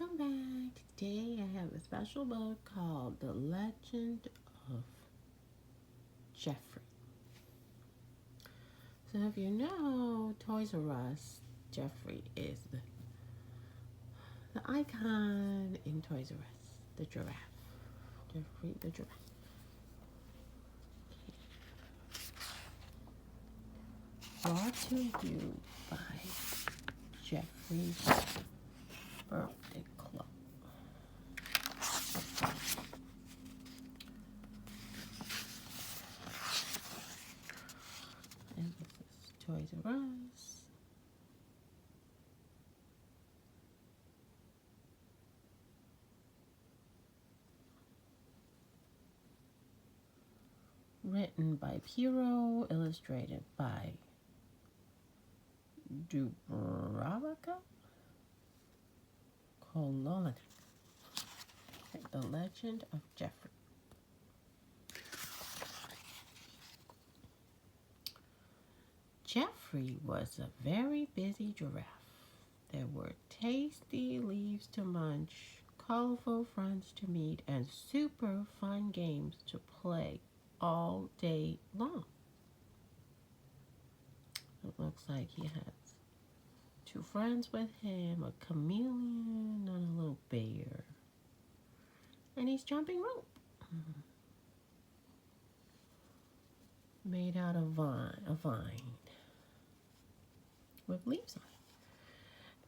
Welcome back. Today I have a special book called The Legend of Geoffrey. So if you know Toys R Us, Geoffrey is the icon in Toys R Us, the giraffe. Geoffrey the giraffe. Brought to you by Geoffrey's Birthday Club. And this is Toys R Us. Written by Piero, illustrated by Dubravka Kolonic. The Legend of Geoffrey. Geoffrey was a very busy giraffe. There were tasty leaves to munch, colorful friends to meet, and super fun games to play all day long. It looks like he has two friends with him, a chameleon and a little bear. And he's jumping rope. Made out of vine with leaves on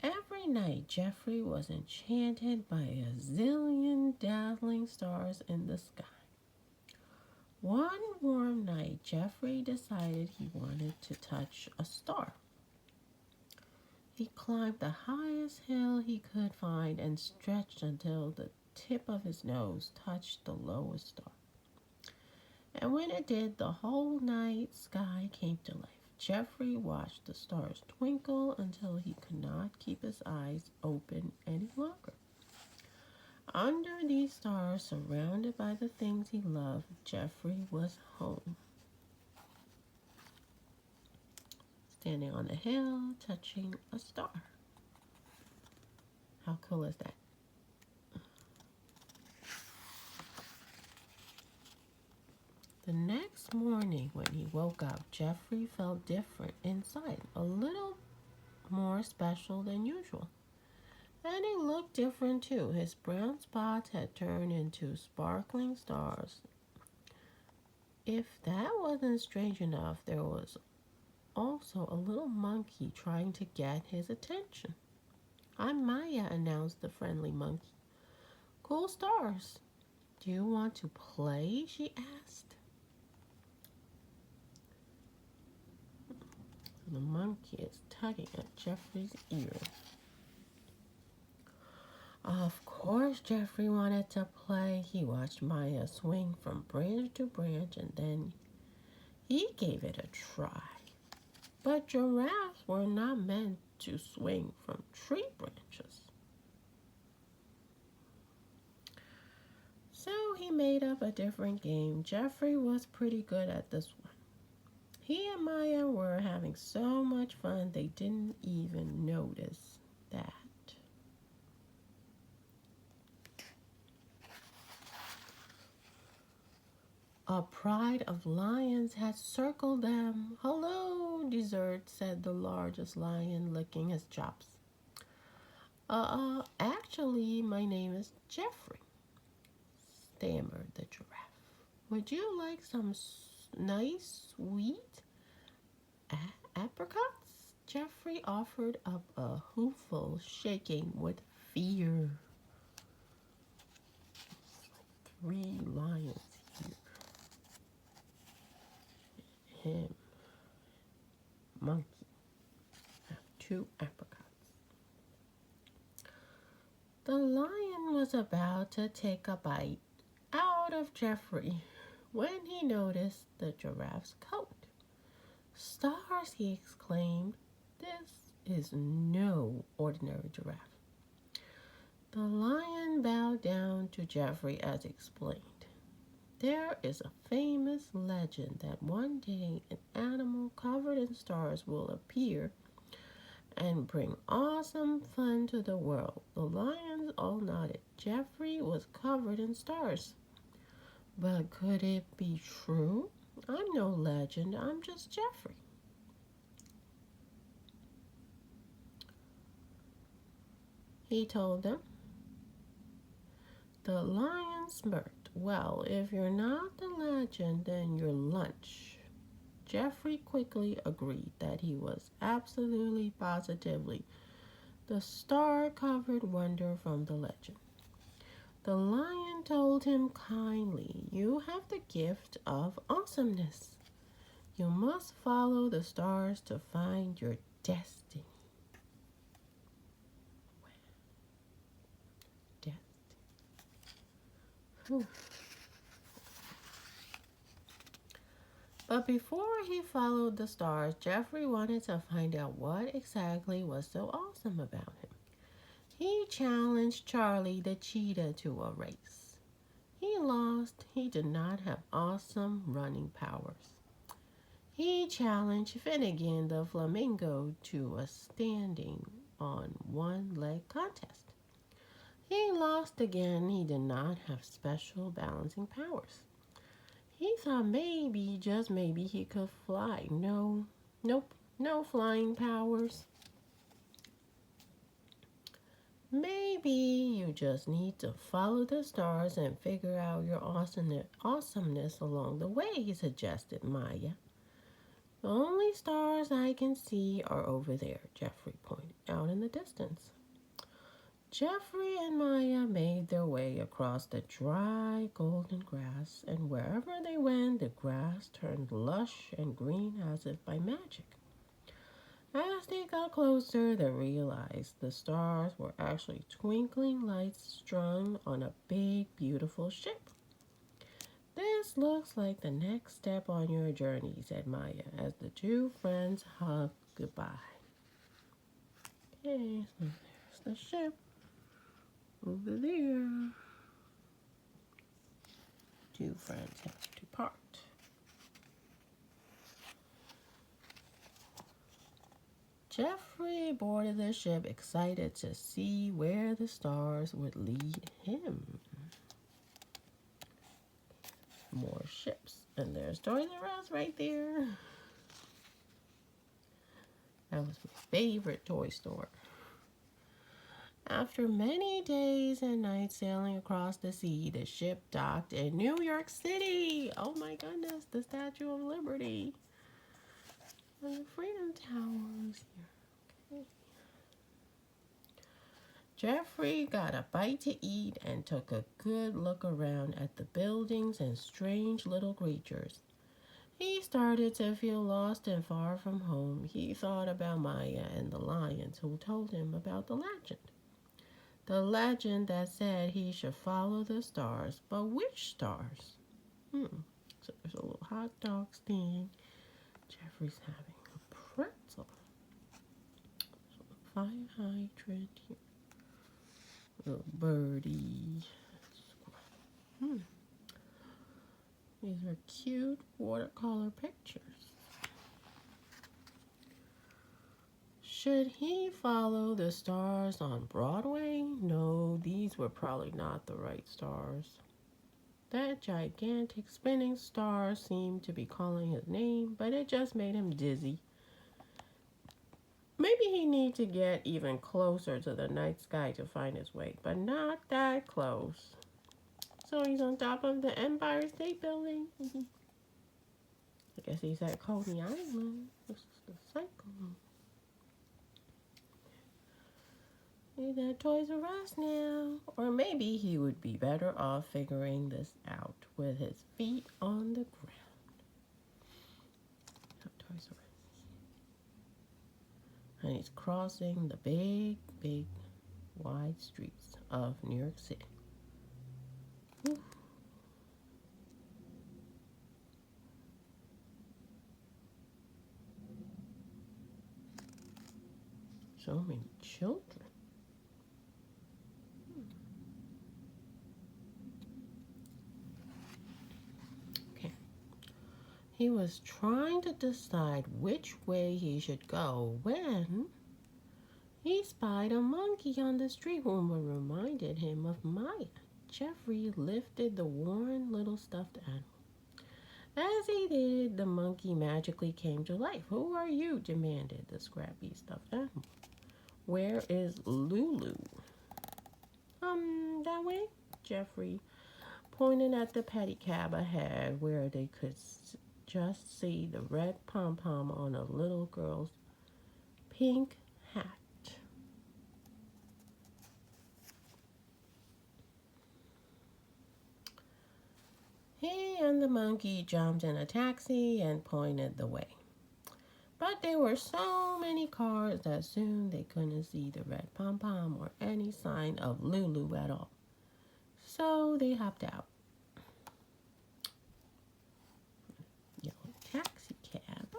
it. Every night, Geoffrey was enchanted by a zillion dazzling stars in the sky. One warm night, Geoffrey decided he wanted to touch a star. He climbed the highest hill he could find and stretched until the tip of his nose touched the lowest star. And when it did, the whole night sky came to life. Geoffrey watched the stars twinkle until he could not keep his eyes open any longer. Under these stars, surrounded by the things he loved, Geoffrey was home. Standing on the hill, touching a star. How cool is that? The next morning when he woke up, Geoffrey felt different inside, a little more special than usual. And he looked different too. His brown spots had turned into sparkling stars. If that wasn't strange enough, there was also a little monkey trying to get his attention. "I'm Maya," announced the friendly monkey. "Cool stars. Do you want to play?" she asked. The monkey is tugging at Geoffrey's ear. Of course, Geoffrey wanted to play. He watched Maya swing from branch to branch and then he gave it a try. But giraffes were not meant to swing from tree branches. So he made up a different game. Geoffrey was pretty good at this one. He and Maya were having so much fun they didn't even notice that. A pride of lions had circled them. "Hello, dessert," said the largest lion, licking his chops. Actually, my name is Geoffrey," stammered the giraffe. "Would you like some nice sweet apricots?" Geoffrey offered up a hooful, shaking with fear. Three lions here. Him, monkey, have two apricots. The lion was about to take a bite out of Geoffrey when he noticed the giraffe's coat. "Stars!" he exclaimed. "This is no ordinary giraffe." The lion bowed down to Geoffrey as explained. "There is a famous legend that one day an animal covered in stars will appear and bring awesome fun to the world. The lions all nodded. Geoffrey was covered in stars. But could it be true? I'm no legend, I'm just Geoffrey. He told them. The lion smirked. Well, if you're not the legend, then you're lunch. Geoffrey quickly agreed that he was absolutely positively the star-covered wonder from the legend. The lion told him kindly, you have the gift of awesomeness. You must follow the stars to find your destiny. Destiny. But before he followed the stars, Geoffrey wanted to find out what exactly was so awesome about him. He challenged Charlie the cheetah to a race. He lost. He did not have awesome running powers. He challenged Finnegan the flamingo to a standing on one leg contest. He lost again. He did not have special balancing powers. He thought maybe, just maybe, he could fly. Nope, no flying powers. Maybe you just need to follow the stars and figure out your awesomeness along the way, suggested Maya. The only stars I can see are over there, Geoffrey pointed out in the distance. Geoffrey and Maya made their way across the dry, golden grass, and wherever they went, the grass turned lush and green as if by magic. As they got closer, they realized the stars were actually twinkling lights strung on a big, beautiful ship. This looks like the next step on your journey, said Maya, as the two friends hugged goodbye. Okay, so there's the ship. Over there. Two friends have to part. Geoffrey boarded the ship, excited to see where the stars would lead him. More ships. And there's Toys R Us right there. That was my favorite toy store. After many days and nights sailing across the sea, the ship docked in New York City. Oh my goodness, the Statue of Liberty. And the Freedom Tower is here. Okay. Geoffrey got a bite to eat and took a good look around at the buildings and strange little creatures. He started to feel lost and far from home. He thought about Maya and the lions who told him about the legend. The legend that said he should follow the stars. But which stars? So there's a little hot dog stand. Geoffrey's having a pretzel. So a fire hydrant here. Little birdie. These are cute watercolor pictures. Should he follow the stars on Broadway? No, these were probably not the right stars. That gigantic spinning star seemed to be calling his name, but it just made him dizzy. Maybe he needs to get even closer to the night sky to find his way, but not that close. So he's on top of the Empire State Building. I guess he's at Coney Island. This is the cycle. He's at Toys R Us now. Or maybe he would be better off figuring this out with his feet on the ground. Toys R Us. And he's crossing the big, big, wide streets of New York City. Whew. So many children. Okay. He was trying to decide which way he should go when He spied a monkey on the street who reminded him of Maya. Geoffrey lifted the worn little stuffed animal. As he did, the monkey magically came to life. "Who are you?" demanded the scrappy stuffed animal. "Where is Lulu?" That way," Geoffrey pointed at the pedicab ahead where they could just see the red pom-pom on a little girl's pink hat. He and the monkey jumped in a taxi and pointed the way. But there were so many cars that soon they couldn't see the red pom-pom or any sign of Lulu at all. So they hopped out. Yellow taxi cab.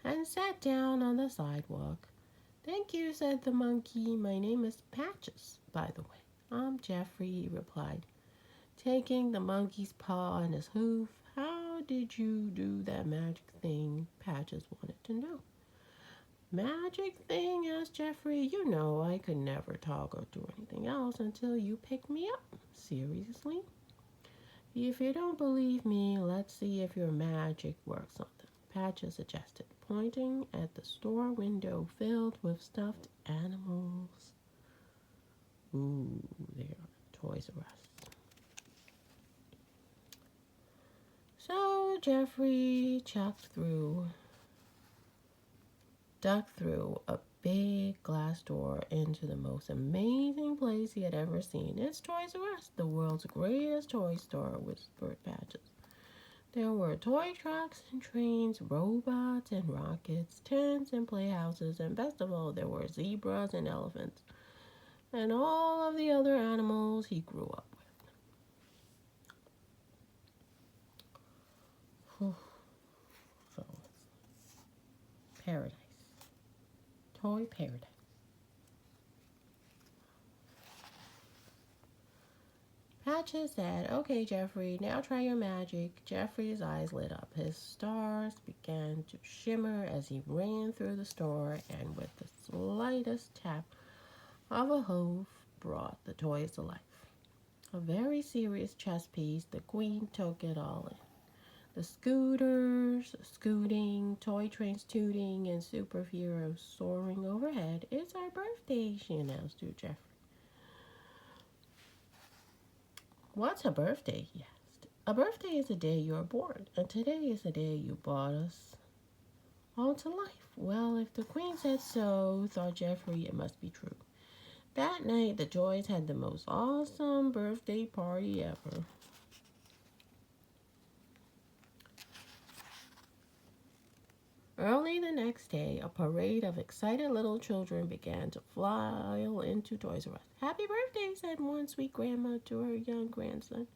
And sat down on the sidewalk. "Thank you," said the monkey. "My name is Patches, by the way." "I'm Geoffrey," he replied, taking the monkey's paw on his hoof. "How did you do that magic thing?" Patches wanted to know. "Magic thing?" asked Geoffrey. "You know I could never talk or do anything else until you picked me up." "Seriously?" "If you don't believe me, let's see if your magic works on them," Patches suggested, pointing at the store window filled with stuffed animals. Ooh, there are Toys R Us. So Geoffrey ducked through a big glass door into the most amazing place he had ever seen. "It's Toys R Us, the world's greatest toy store," whispered Patches. There were toy trucks and trains, robots and rockets, tents and playhouses, and best of all, there were zebras and elephants, and all of the other animals he grew up with. So it's paradise. Toy paradise. Patches said, "Okay, Geoffrey, now try your magic." Geoffrey's eyes lit up. His stars began to shimmer as he ran through the store and with the slightest tap of a hoof brought the toys to life. A very serious chess piece, the queen took it all in. The scooters scooting, toy trains tooting, and superheroes soaring overhead. "It's our birthday," she announced to Geoffrey. "What's a birthday?" he asked. "A birthday is the day you are born, and today is the day you brought us all to life." Well, if the queen said so, thought Geoffrey, it must be true. That night, the Joys had the most awesome birthday party ever. Early the next day, a parade of excited little children began to file into Toys R Us. "Happy birthday," said one sweet grandma to her young grandson.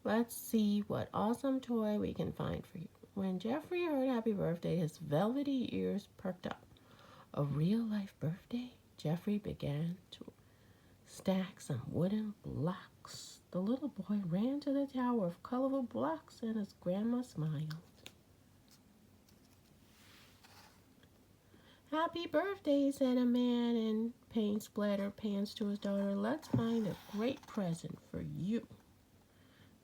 "Let's see what awesome toy we can find for you." When Geoffrey heard "happy birthday," his velvety ears perked up. A real-life birthday? Geoffrey began to stack some wooden blocks. The little boy ran to the tower of colorful blocks, and his grandma smiled. "Happy birthday," said a man in paint-splattered pants to his daughter. "Let's find a great present for you."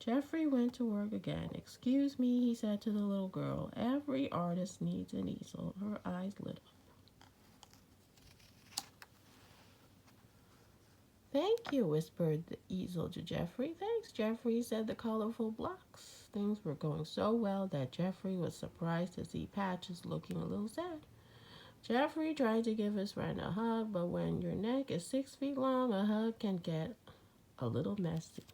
Geoffrey went to work again. "Excuse me," he said to the little girl. "Every artist needs an easel." Her eyes lit up. "Thank you," whispered the easel to Geoffrey. "Thanks, Geoffrey," said the colorful blocks. Things were going so well that Geoffrey was surprised to see Patches looking a little sad. Geoffrey tried to give his friend a hug, but when your neck is 6 feet long, a hug can get a little messy.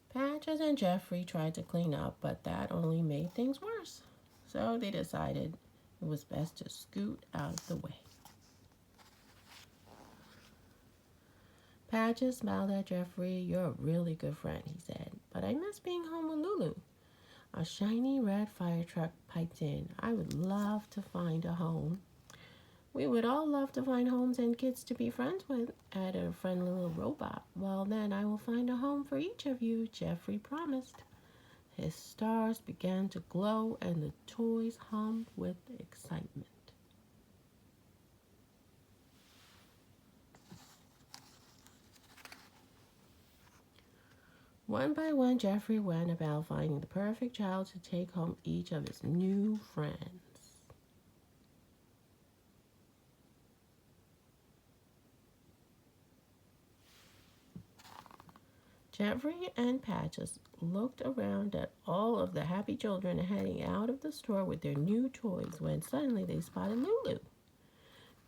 Patches and Geoffrey tried to clean up, but that only made things worse. So they decided it was best to scoot out of the way. Patches smiled at Geoffrey. "You're a really good friend," he said, "but I miss being home with Lulu." A shiny red fire truck piped in. "I would love to find a home." "We would all love to find homes and kids to be friends with," added a friendly little robot. "Well, then I will find a home for each of you," Geoffrey promised. His stars began to glow and the toys hummed with excitement. One by one, Geoffrey went about finding the perfect child to take home each of his new friends. Geoffrey and Patches looked around at all of the happy children heading out of the store with their new toys when suddenly they spotted Lulu.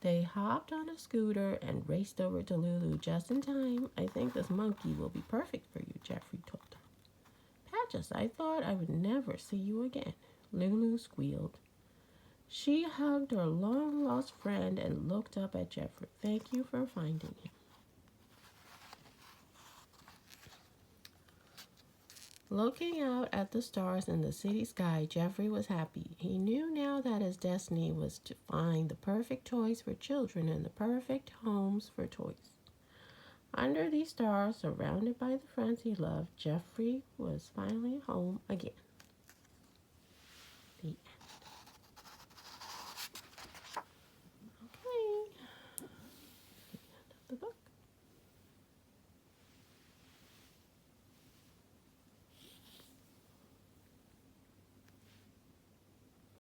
They hopped on a scooter and raced over to Lulu just in time. "I think this monkey will be perfect for you," Geoffrey told her. "Patches, I thought I would never see you again," Lulu squealed. She hugged her long-lost friend and looked up at Geoffrey. "Thank you for finding him." Looking out at the stars in the city sky, Geoffrey was happy. He knew now that his destiny was to find the perfect toys for children and the perfect homes for toys. Under these stars, surrounded by the friends he loved, Geoffrey was finally home again.